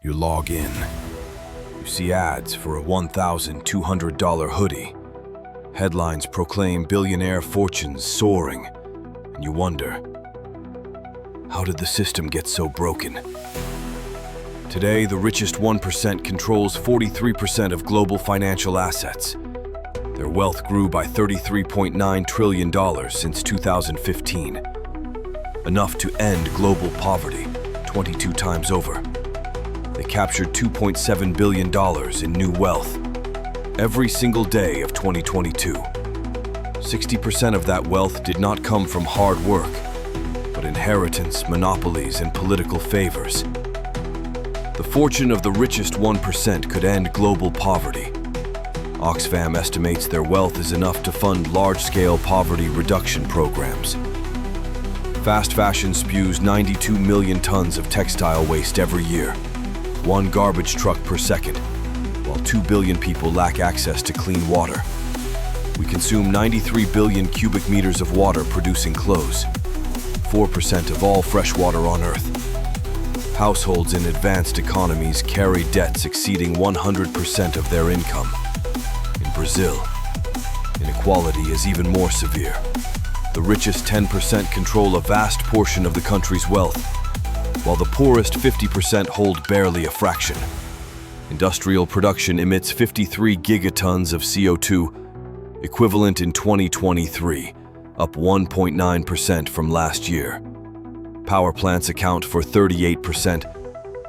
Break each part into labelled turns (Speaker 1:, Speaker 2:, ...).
Speaker 1: You log in. You see ads for a $1,200 hoodie. Headlines proclaim billionaire fortunes soaring, and you wonder, how did the system get so broken? Today, the richest 1% controls 43% of global financial assets. Their wealth grew by $33.9 trillion since 2015. Enough to end global poverty 22 times over. They captured $2.7 billion in new wealth every single day of 2022. 60% of that wealth did not come from hard work, but inheritance, monopolies, and political favors. The fortune of the richest 1% could end global poverty. Oxfam estimates their wealth is enough to fund large-scale poverty reduction programs. Fast fashion spews 92 million tons of textile waste every year, one garbage truck per second, while 2 billion people lack access to clean water. We consume 93 billion cubic meters of water producing clothes, 4% of all fresh water on Earth. Households in advanced economies carry debts exceeding 100% of their income. In Brazil, inequality is even more severe. The richest 10% control a vast portion of the country's wealth, while the poorest 50% hold barely a fraction. Industrial production emits 53 gigatons of CO2, equivalent in 2023, up 1.9% from last year. Power plants account for 38%,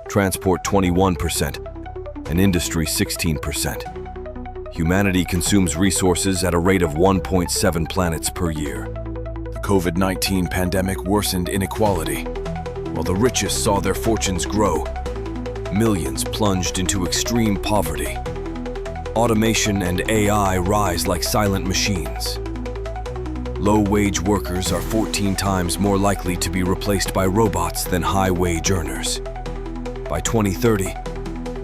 Speaker 1: transport 21%, and industry 16%. Humanity consumes resources at a rate of 1.7 planets per year. The COVID-19 pandemic worsened inequality. While the richest saw their fortunes grow, millions plunged into extreme poverty. Automation and AI rise like silent machines. Low-wage workers are 14 times more likely to be replaced by robots than high-wage earners. By 2030,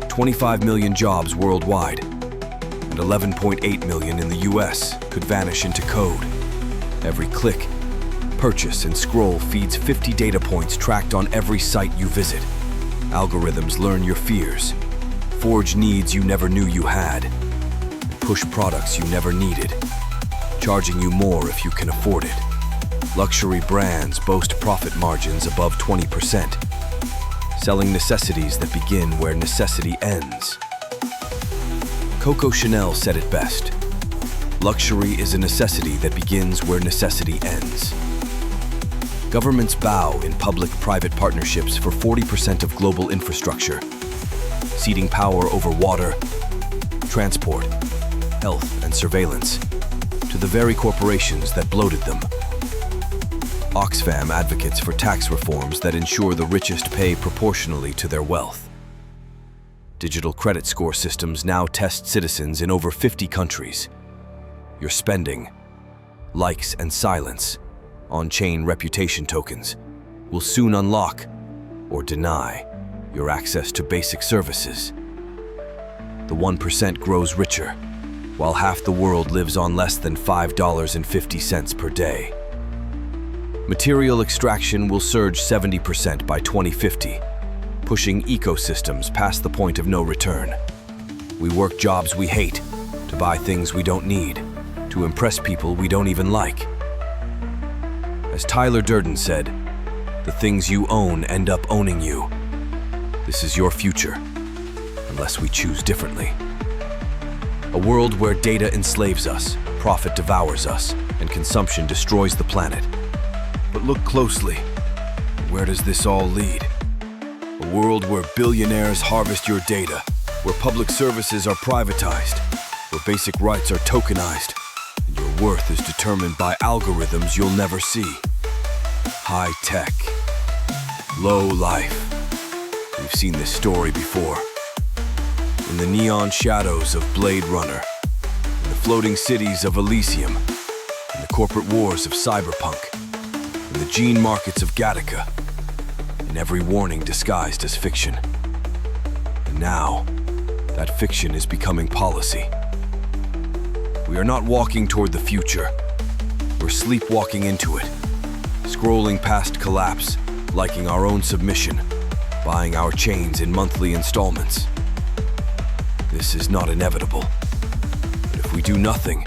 Speaker 1: 25 million jobs worldwide and 11.8 million in the US could vanish into code. Every click, purchase, and scroll feeds 50 data points tracked on every site you visit. Algorithms learn your fears, forge needs you never knew you had, and push products you never needed, charging you more if you can afford it. Luxury brands boast profit margins above 20%, selling necessities that begin where necessity ends. Coco Chanel said it best: luxury is a necessity that begins where necessity ends. Governments bow in public-private partnerships for 40% of global infrastructure, ceding power over water, transport, health, and surveillance to the very corporations that bloated them. Oxfam advocates for tax reforms that ensure the richest pay proportionally to their wealth. Digital credit score systems now test citizens in over 50 countries. Your spending, likes, and silence, on-chain reputation tokens, will soon unlock or deny your access to basic services. The 1% grows richer, while half the world lives on less than $5.50 per day. Material extraction will surge 70% by 2050, pushing ecosystems past the point of no return. We work jobs we hate, to buy things we don't need, to impress people we don't even like. As Tyler Durden said, the things you own end up owning you. This is your future, unless we choose differently. A world where data enslaves us, profit devours us, and consumption destroys the planet. But look closely. Where does this all lead? A world where billionaires harvest your data, where public services are privatized, where basic rights are tokenized, and your worth is determined by algorithms you'll never see. High tech, low life. We've seen this story before. In the neon shadows of Blade Runner, in the floating cities of Elysium, in the corporate wars of Cyberpunk, in the gene markets of Gattaca, in every warning disguised as fiction. And now, that fiction is becoming policy. We are not walking toward the future. We're sleepwalking into it, scrolling past collapse, liking our own submission, buying our chains in monthly installments. This is not inevitable. But if we do nothing,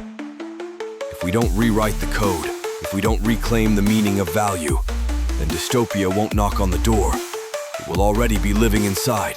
Speaker 1: if we don't rewrite the code, if we don't reclaim the meaning of value, then dystopia won't knock on the door. It will already be living inside.